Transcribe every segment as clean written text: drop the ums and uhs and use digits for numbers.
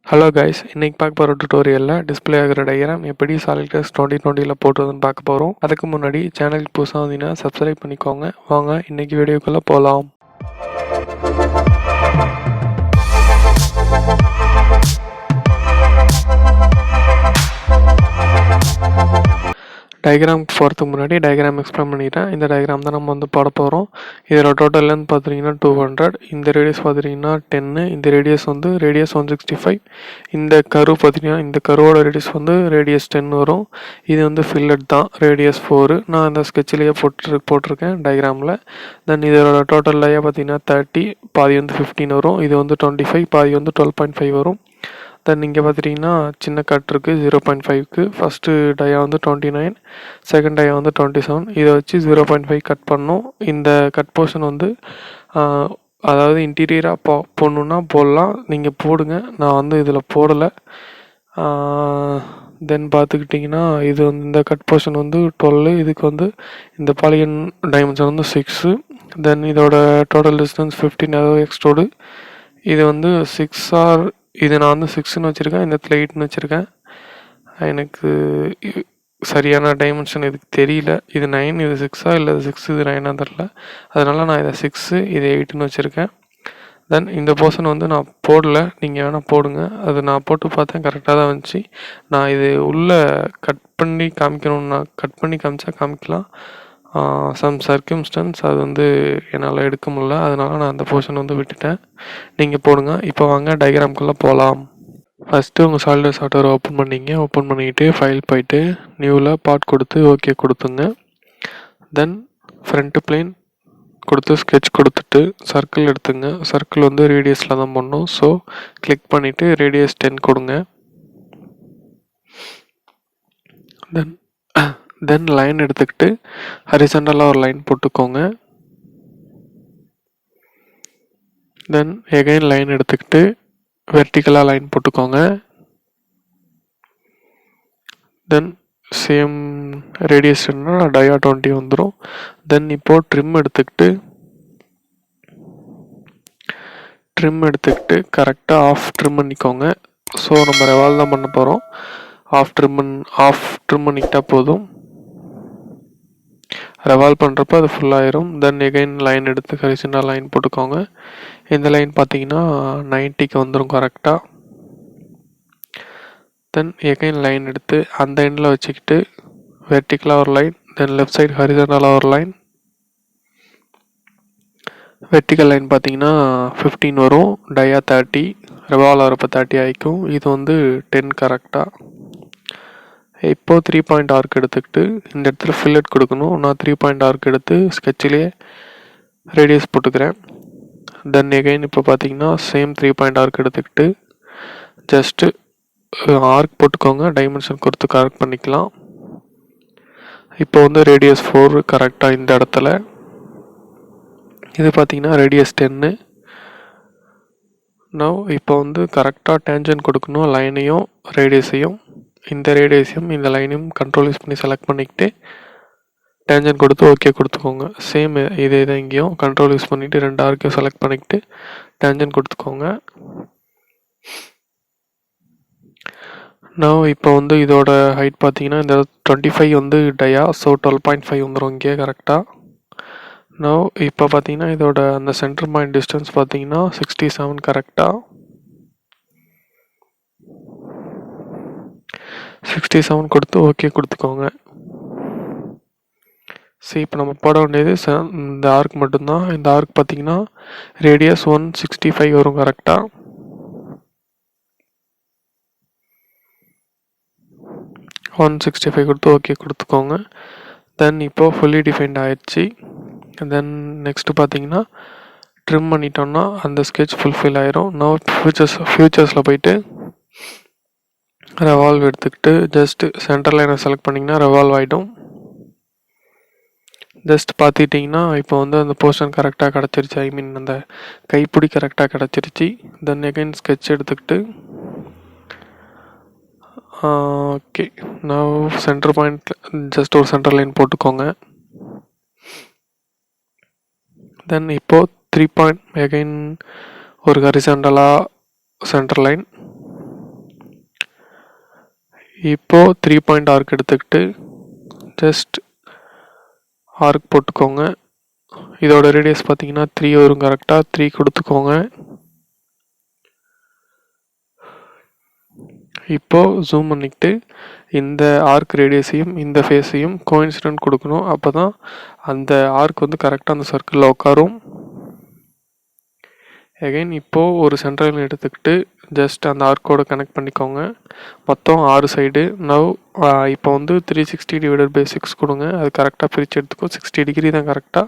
Hello guys, இன்னைக்கு பார்க்க போகிற டுட்டோரியலில் டிஸ்பிளே ஆகிற டயக்ராம் எப்படி SolidWorks 2020 போட்டுறதுன்னு பார்க்க போகிறோம். அதுக்கு முன்னாடி சேனலுக்கு புதுசாக வந்தீங்கன்னா சப்ஸ்கிரைப் பண்ணிக்கோங்க. வாங்க இன்னைக்கு வீடியோக்குள்ளே போகலாம். டயக்ராமுக்கு போகிறதுக்கு முன்னாடி டயக்ராம் எக்ஸ்பிளைன் பண்ணிட்டேன். இந்த டயக்ராம் தான் நம்ம போட போகிறோம். இதில் டோட்டல் லென்த் பார்த்தீங்கன்னா 200, இந்த ரேடியஸ் பார்த்தீங்கன்னா 10, இந்த ரேடியஸ் 165. இந்த கர்வ் பார்த்தீங்கன்னா இந்த கர்வோட ரேடியஸ் 10 வரும். இது ஃபில்லட் தான், ரேடியஸ் 4. நான் இந்த ஸ்கெட்சிலேயே போட்டிருக்கேன் டயக்ராமில். தென் இதோட டோட்டல் லையாக பார்த்தீங்கன்னா 30, பாதி 15 வரும். இது 25, பாதி 12.5 வரும். தென் இங்கே பார்த்துட்டிங்கன்னா சின்ன கட் இருக்குது 0.5க்கு. First டயா 29, second டயா 27. இதை வச்சு 0.5 கட் பண்ணோம். இந்த கட் போர்ஷன் அதாவது இன்டீரியராக போடணுன்னா போடலாம், நீங்கள் போடுங்க. நான் இதில் போடலை. தென் பார்த்துக்கிட்டிங்கன்னா இது இந்த கட் போர்ஷன் 12, இதுக்கு இந்த பாலிகன் டைமென்ஷன் 6. தென் இதோட டோட்டல் டிஸ்டன்ஸ் 15, அதாவது எக்ஸ்ட்ரோடு. இது 6 ஆர் இது நான் 6ன்னு வச்சுருக்கேன், இந்த இடத்துல 8ன்னு வச்சுருக்கேன். எனக்கு சரியான டைமென்ஷன் இதுக்கு தெரியல. இது 9, இது 6ஆ இல்லை 6 இது 9ஆ தெரில. அதனால் நான் இதை 6, இது 8ன்னு வச்சுருக்கேன். தென் இந்த போர்ஷன் நான் போடலை, நீங்கள் வேணால் போடுங்க. அது நான் போட்டு பார்த்தேன், கரெக்டாக தான் வந்துச்சு. நான் இது உள்ளே கட் பண்ணி காமிக்கணும்னா கட் பண்ணி காமிக்கலாம். சம் சர்க்கம்ஸ்டன்ஸ் அது என்னால் எடுக்க முடியல, அதனால் நான் அந்த போர்ஷன் விட்டுட்டேன். நீங்கள் போடுங்க. இப்போ வாங்க டயக்ராம்குள்ளே போகலாம். ஃபஸ்ட்டு உங்கள் சாலிட்வொர்க்ஸ் சாஃப்ட்வேர் ஓப்பன் பண்ணிக்கிட்டு ஃபைல் போயிட்டு நியூவில் பார்ட் கொடுத்து ஓகே கொடுத்துங்க. தென் ஃப்ரண்ட் பிளேன் கொடுத்து ஸ்கெட்ச் கொடுத்துட்டு சர்க்கிள் எடுத்துங்க. சர்க்கிள் ரேடியஸில் தான் பண்ணணும். ஸோ கிளிக் பண்ணிவிட்டு ரேடியஸ் 10 கொடுங்க. தென் லைன் எடுத்துக்கிட்டு ஹரிசாண்டலாக ஒரு லைன் போட்டுக்கோங்க. தென் எகைன் லைன் எடுத்துக்கிட்டு வெர்டிக்கலாக லைன் போட்டுக்கோங்க. தென் சேம் ரேடியஸ் டயா 20 வந்துடும். தென் இப்போது ட்ரிம் எடுத்துக்கிட்டு கரெக்டாக ஆஃப் ட்ரிம் பண்ணிக்கோங்க. ஸோ நம்ம ரெவால் தான் பண்ண போகிறோம். ஆஃப் ட்ரிம் பண்ணிக்கிட்டா போதும். ரெவால்வ் பண்ணுறப்ப அது ஃபுல்லாகிடும். தென் எகைன் லைன் எடுத்து ஹரிசாண்டல் லைன் போட்டுக்கோங்க. இந்த லைன் பார்த்தீங்கன்னா 90க்கு வந்துடும் கரெக்டாக. தென் எகைன் லைன் எடுத்து அந்த எண்டில் வச்சுக்கிட்டு வெர்டிக்கலாக ஒரு லைன், தென் லெஃப்ட் சைடு ஹரிசாண்டலாக ஒரு லைன். வெர்டிக்கல் லைன் பார்த்தீங்கன்னா 15 வரும், டயா 30, ரெவால்வ் ஆகிறப்ப 30 ஆகிக்கும். இது 10 கரெக்டாக. இப்போது 3 பாயிண்ட் ஆர்க் எடுத்துக்கிட்டு இந்த இடத்துல ஃபில்லட் கொடுக்கணும். நான் 3 பாயிண்ட் ஆர்க் எடுத்து ஸ்கெட்சிலேயே ரேடியஸ் போட்டுக்கிறேன். தென் எகைன் இப்போ பார்த்தீங்கன்னா சேம் 3 பாயிண்ட் ஆர்க் எடுத்துக்கிட்டு ஜஸ்ட்டு ஆர்க் போட்டுக்கோங்க. டைமென்ஷன் கொடுத்து கரெக்ட் பண்ணிக்கலாம். இப்போ ரேடியஸ் 4 கரெக்டாக இந்த இடத்துல. இது பார்த்தீங்கன்னா ரேடியஸ் 10. நவ் இப்போ கரெக்டாக டேஞ்சன்ட் கொடுக்கணும். லைனையும் ரேடியஸையும், இந்த ரேடியஸையும் இந்த லைனையும் கண்ட்ரோல் யூஸ் பண்ணி செலக்ட் பண்ணிக்கிட்டு டேஞ்சன்ட் கொடுத்து ஓகே கொடுத்துக்கோங்க. சேம் இதே தான் இங்கேயும் கண்ட்ரோல் யூஸ் பண்ணிவிட்டு 2 ஆர்க்கையும் செலக்ட் பண்ணிக்கிட்டு டேஞ்சன்ட் கொடுத்துக்கோங்க. நான் இப்போ இதோட ஹைட் பார்த்தீங்கன்னா இந்த 25 டயா, ஸோ 12.5 வந்துடும் இங்கே கரெக்டாக. நான் இப்போ பார்த்தீங்கன்னா இதோட அந்த சென்டர் பாயிண்ட் டிஸ்டன்ஸ் பார்த்தீங்கன்னா 67 கரெக்டாக. 67 கொடுத்து ஓகே கொடுத்துக்கோங்க. சரி, இப்போ நம்ம போட வேண்டியது இந்த ஆர்க் மட்டும்தான். இந்த ஆர்க் பார்த்தீங்கன்னா ரேடியஸ் 165 வரும் கரெக்டாக. கொடுத்து ஓகே கொடுத்துக்கோங்க. தென் இப்போது ஃபுல்லி டிஃபைன்ட் ஆயிடுச்சு. தென் நெக்ஸ்ட்டு பார்த்தீங்கன்னா ட்ரிம் பண்ணிட்டோம்னா அந்த ஸ்கெட்ச் ஃபுல்ஃபில் ஆயிரும். நான் ஃபியூச்சர்ஸில் போயிட்டு ரெவால்வ் எடுத்துக்கிட்டு ஜஸ்ட் சென்டர் லைனை செலக்ட் பண்ணிங்கன்னா ரெவால்வ் ஆகிடும். ஜஸ்ட் பார்த்துக்கிட்டிங்கன்னா இப்போ அந்த போர்ஷன் கரெக்டாக கிடச்சிருச்சு. ஐ மீன் அந்த கைப்பிடி கரெக்டாக கிடச்சிருச்சு. தென் எகைன் ஸ்கெட்ச் எடுத்துக்கிட்டு ஓகே, நான் சென்டர் பாயிண்ட் ஜஸ்ட் ஒரு சென்டர் லைன் போட்டுக்கோங்க. தென் இப்போது 3 பாயிண்ட் எகைன் ஒரு ஹரிசாண்டலாக சென்டர் லைன். இப்போது 3 பாயிண்ட் ஆர்க் எடுத்துக்கிட்டு ஜஸ்ட் ஆர்க் போட்டுக்கோங்க. இதோட ரேடியஸ் பார்த்தீங்கன்னா 3 வரும். கரெக்டாக 3 கொடுத்துக்கோங்க. இப்போது ஜூம் பண்ணிக்கிட்டு இந்த ஆர்க் ரேடியஸையும் இந்த ஃபேஸையும் கோஇன்சிடென்ட் கொடுக்கணும். அப்போ தான் அந்த ஆர்க் வந்து கரெக்டாக அந்த சர்க்கிளில் உட்காரும். அகைன் இப்போது ஒரு சென்ட்ரல் எடுத்துக்கிட்டு ஜஸ்ட் அந்த ஆர்க்கோடு கனெக்ட் பண்ணிக்கோங்க. மொத்தம் 6 சைடு. நவ் இப்போ வந்து 360 டிவைடட் பை 6 கொடுங்க. அது கரெக்டாக பிரித்து எடுத்துக்கோ. 60 டிகிரி தான் கரெக்டாக.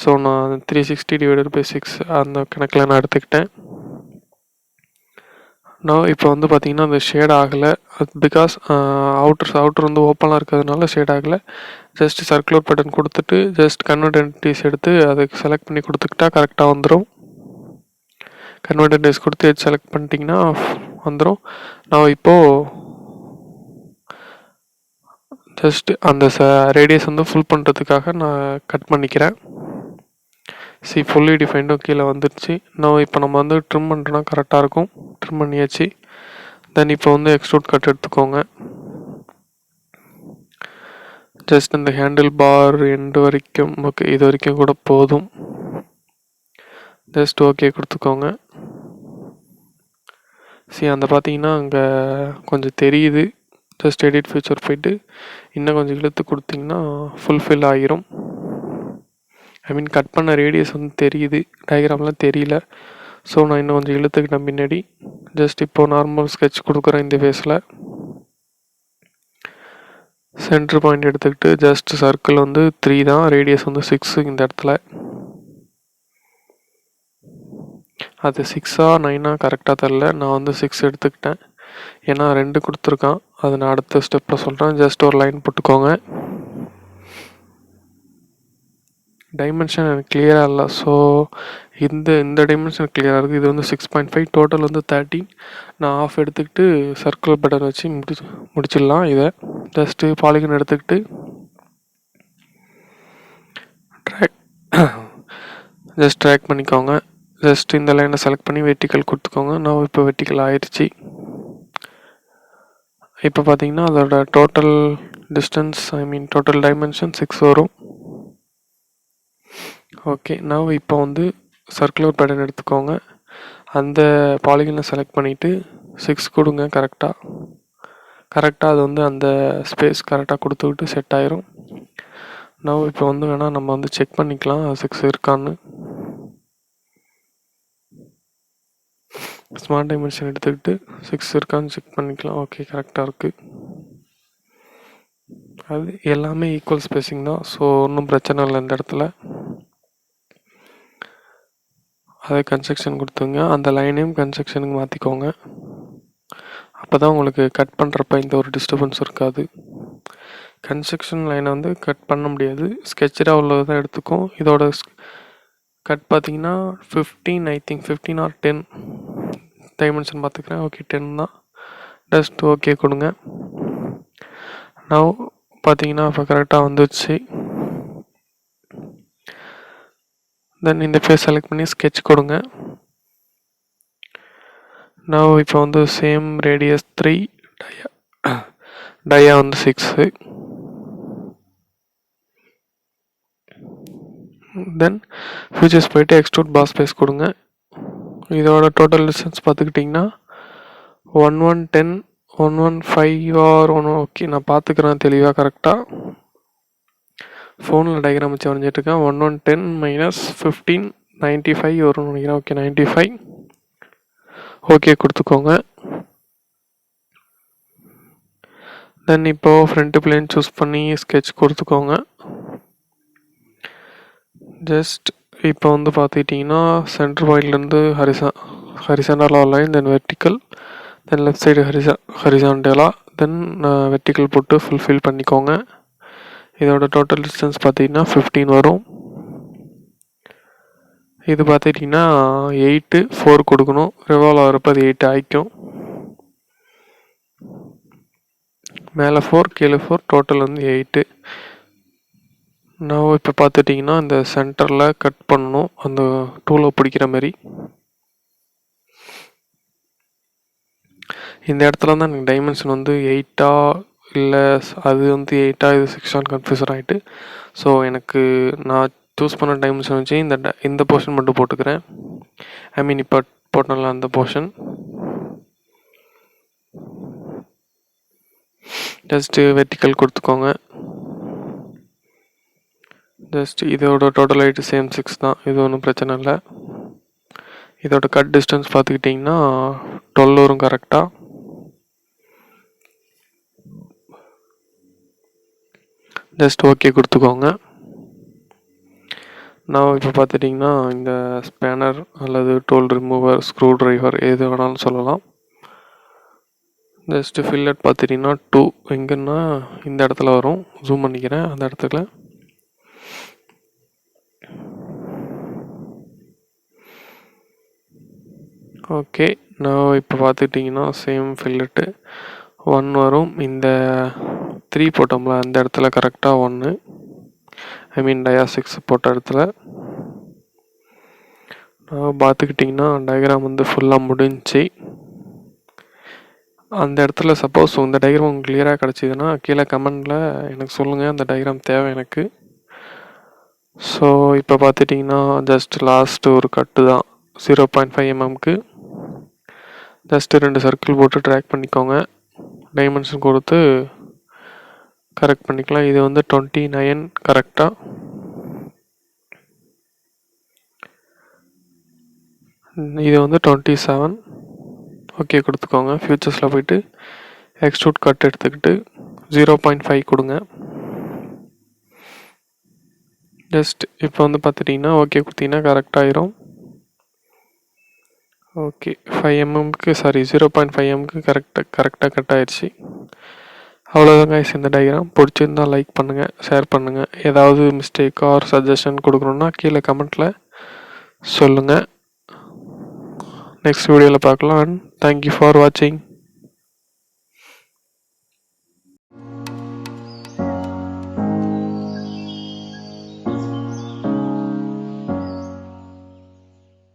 ஸோ நான் 360 டிவைடட் பை 6 அந்த கணக்கில் நான் எடுத்துக்கிட்டேன். நான் இப்போ வந்து பார்த்தீங்கன்னா அந்த ஷேட் ஆகலை. பிகாஸ் அவுட்டர் வந்து ஓப்பனாக இருக்கிறதுனால ஷேட் ஆகலை. ஜஸ்ட் சர்க்குலர் பட்டன் கொடுத்துட்டு ஜஸ்ட் கன்வெர்ட் என்டிட்டிஸ் எடுத்து அதுக்கு செலக்ட் பண்ணி கொடுத்துக்கிட்டா கரெக்டாக வந்துடும். கன்வெர்ட் என்டிட்டிஸ் கொடுத்து செலக்ட் பண்ணிட்டீங்கன்னா வந்துடும். நான் இப்போது ஜஸ்ட் அந்த ரேடியஸ் வந்து ஃபுல் பண்ணுறதுக்காக நான் கட் பண்ணிக்கிறேன். ஃபுல்லி டிஃபைண்டும் கீழே வந்துடுச்சு. நான் இப்போ நம்ம வந்து ட்ரிம் பண்ணுறோன்னா கரெக்டாக இருக்கும். ட்ரிம் பண்ணியாச்சு. தென் இப்போ வந்து எக்ஸ்ட்ரூட் கட் எடுத்துக்கோங்க. ஜஸ்ட் இந்த ஹேண்டில் பார் எண்டு வரைக்கும் ஓகே, இது வரைக்கும் கூட போதும். ஜஸ்ட் ஓகே கொடுத்துக்கோங்க. அந்த பார்த்தீங்கன்னா அங்கே கொஞ்சம் தெரியுது. ஜஸ்ட் எடிட் ஃபியூச்சர் போயிட்டு இன்னும் கொஞ்சம் இழுத்து கொடுத்தீங்கன்னா ஃபுல்ஃபில் ஆகிரும். ஐ மீன் கட் பண்ண ரேடியஸ் வந்து தெரியுது, டயக்ராம்லாம் தெரியல. ஸோ நான் இன்னும் கொஞ்சம் இழுத்துக்கிட்டேன் பின்னாடி. ஜஸ்ட் இப்போது நார்மல் ஸ்கெட்ச் கொடுக்குறேன். இந்த ஃபேஸில் சென்டர் பாயிண்ட் எடுத்துக்கிட்டு ஜஸ்ட் சர்க்கிள் வந்து 3 தான், ரேடியஸ் வந்து 6 இந்த இடத்துல. அது 6ஆ 9ஆ கரெக்டாக தெரில. நான் வந்து 6 எடுத்துக்கிட்டேன். ஏன்னா 2 கொடுத்துருக்கான். அது நான் அடுத்த ஸ்டெப்பில் சொல்கிறேன். ஜஸ்ட் ஒரு லைன் போட்டுக்கோங்க. டைமென்ஷன் எனக்கு கிளியராக இல்லை. ஸோ இந்த டைமென்ஷன் கிளியராக இருக்குது. இது வந்து 6.5, டோட்டல் வந்து 13. நான் ஆஃப் எடுத்துக்கிட்டு சர்க்குலர் பட்டன் வச்சு முடிச்சிடலாம். இதை ஜஸ்ட்டு பாலிகன் எடுத்துக்கிட்டு ட்ராக் பண்ணிக்கோங்க. ஜஸ்ட் இந்த லைனை செலக்ட் பண்ணி வெர்டிக்கல் கொடுத்துக்கோங்க. நான் இப்போ வெர்டிக்கல் ஆயிடுச்சு. இப்போ பார்த்தீங்கன்னா அதோட டோட்டல் டிஸ்டன்ஸ் டோட்டல் டைமென்ஷன் 6 வரும். ஓகே, நான் இப்போ வந்து சர்க்குலர் பேட்டர்ன் எடுத்துக்கோங்க. அந்த பாலிகனை செலக்ட் பண்ணிவிட்டு 6 கொடுங்க. கரெக்டாக அது வந்து அந்த ஸ்பேஸ் கரெக்டாக கொடுத்துக்கிட்டு செட் ஆயிரும். நான் இப்போ வந்து வேணால் நம்ம வந்து செக் பண்ணிக்கலாம் 6 இருக்கான்னு. ஸ்மார்ட் டைமென்ஷன் எடுத்துக்கிட்டு 6 இருக்கான்னு செக் பண்ணிக்கலாம். ஓகே, கரெக்டாக இருக்குது. அது எல்லாமே ஈக்குவல் ஸ்பேஸிங் தான். ஸோ ஒன்றும் பிரச்சனை இல்லை இந்த இடத்துல. அதை கன்ஸ்ட்ரக்ஷன் கொடுத்துங்க. அந்த லைனையும் கன்ஸ்ட்ரக்ஷனுக்கு மாற்றிக்கோங்க. அப்போ தான் உங்களுக்கு கட் பண்ணுறப்ப இந்த ஒரு டிஸ்டர்பன்ஸ் இருக்காது. கன்ஸ்ட்ரக்ஷன் லைனை வந்து கட் பண்ண முடியாது, ஸ்கெட்சாக உள்ளது தான் எடுத்துக்கும். இதோட கட் பார்த்தீங்கன்னா 15, ஐ திங்க் 15 or 10 டைமென்ஷன் பார்த்துக்கிறேன். ஓகே, 10 தான். ஜஸ்ட் ஓகே கொடுங்க. நான் பார்த்தீங்கன்னா இப்போ கரெக்டாக வந்துடுச்சு. தென் இந்த ஃபேஸ் செலக்ட் பண்ணி ஸ்கெட்ச் கொடுங்க. நான் இப்போ வந்து சேம் ரேடியஸ் 3, டயா வந்து 6. தென் ஃபியூச்சர்ஸ் போயிட்டு எக்ஸ்ட்ரூட் பாஸ் ஸ்பேஸ் கொடுங்க. இதோட டோட்டல் டிஸ்டன்ஸ் பார்த்துக்கிட்டிங்கன்னா 1110, 115 or 1. ஓகே, நான் பார்த்துக்கிறேன் தெளிவாக கரெக்டாக. ஃபோனில் டயக்ராம் வச்சு வரைஞ்சிட்ருக்கேன். 1110 minus 15, 95 வரும்னு நினைக்கிறேன். ஓகே, 95. ஓகே கொடுத்துக்கோங்க. தென் இப்போது ஃப்ரண்ட் பிளேன் சூஸ் பண்ணி ஸ்கெட்ச் கொடுத்துக்கோங்க. ஜஸ்ட் இப்போ வந்து பார்த்துக்கிட்டிங்கன்னா சென்டர் பாயிண்ட்லேருந்து ஹரிசாண்டலாக லைன், தென் வெர்டிக்கல், தென் லெஃப்ட் சைடு ஹரிசாண்டலாக, தென் வெர்டிக்கல் போட்டு ஃபுல்ஃபில் பண்ணிக்கோங்க. இதோட டோட்டல் டிஸ்டன்ஸ் பார்த்தீங்கன்னா 15 வரும். இது பார்த்துக்கிட்டிங்கன்னா 8, 4 கொடுக்கணும். ரிவால்வ் ஆகிறப்ப அது 8 ஆகிக்கும். மேலே 4 கீழே 4, டோட்டல் வந்து 8. நான் இப்போ பார்த்துட்டிங்கன்னா இந்த சென்டரில் கட் பண்ணணும், அந்த டூலை பிடிக்கிற மாதிரி. இந்த இடத்துல தான் எனக்கு டைமென்ஷன் வந்து 8 இல்லை அது வந்து 8 இது 6 கன்ஃபியூசன் ஆகிட்டு. ஸோ எனக்கு நான் சூஸ் பண்ண டைமென்ஷன் வச்சு இந்த போர்ஷன் மட்டும் போட்டுக்கிறேன். ஐ மீன் இப்போ போட்டோம்ல அந்த போர்ஷன். ஜஸ்ட்டு வெர்டிக்கல் கொடுத்துக்கோங்க. ஜஸ்ட் இதோட டோட்டல் ஹைட்டு சேம் 6 தான், இது ஒன்றும் பிரச்சனை இல்லை. இதோட கட் டிஸ்டன்ஸ் பார்த்துக்கிட்டிங்கன்னா 12 வரும் கரெக்டாக. ஜஸ்ட் ஓகே கொடுத்துக்கோங்க. நான் இப்போ பார்த்துட்டிங்கன்னா இந்த ஸ்பேனர் அல்லது டூல் ரிமூவர், ஸ்க்ரூ ட்ரைவர் எது வேணாலும் சொல்லலாம். ஜஸ்ட்டு ஃபில்லட் பார்த்துட்டிங்கன்னா 2 எங்கன்னா இந்த இடத்துல வரும், ஜூம் பண்ணிக்கிறேன் அந்த இடத்துல. ஓகே, நான் இப்போ பார்த்துக்கிட்டிங்கன்னா சேம் ஃபில்லட்டு 1 வரும். இந்த 3 போட்டோம்ல அந்த இடத்துல கரெக்டாக 1, ஐ மீன் டயா 6 போட்ட இடத்துல. நான் பார்த்துக்கிட்டிங்கன்னா டயக்ராம் வந்து ஃபுல்லாக முடிஞ்சு. அந்த இடத்துல சப்போஸ் இந்த டயக்ராம் உங்களுக்கு கிளியராக கிடச்சிதுன்னா கீழே கமெண்டில் எனக்கு சொல்லுங்கள், அந்த டயக்ராம் தேவை எனக்கு. ஸோ இப்போ பார்த்துட்டிங்கன்னா ஜஸ்ட் லாஸ்ட்டு ஒரு கட்டு தான் 0.5 mm. ஜஸ்ட்டு 2 சர்க்கிள் போட்டு ட்ராக் பண்ணிக்கோங்க, டைமென்ஷன் கொடுத்து கரெக்ட் பண்ணிக்கலாம். இது வந்து 29 கரெக்டாக. இது வந்து 27 ஓகே கொடுத்துக்கோங்க. ஃபியூச்சர்ஸில் போய்ட்டு எக்ஸ்ட்ரூட் கட் எடுத்துக்கிட்டு 0.5 கொடுங்க. ஜஸ்ட் இப்போ வந்து பார்த்துட்டிங்கன்னா ஓகே கொடுத்தீங்கன்னா கரெக்டாகிடும். ஓகே, 5 mmக்கு சாரி 0.5 mmக்கு கரெக்டாக கட் ஆயிடுச்சு. அவ்வளோதான் கைஸ் இந்த டயக்ராம். பிடிச்சிருந்தால் லைக் பண்ணுங்கள், ஷேர் பண்ணுங்கள். ஏதாவது மிஸ்டேக் ஆர் சஜஷன் கொடுக்கணுன்னா கீழே கமெண்ட்டில் சொல்லுங்கள். நெக்ஸ்ட் வீடியோவில் பார்க்கலாம். அண்ட் தேங்க்யூ ஃபார் வாட்சிங்.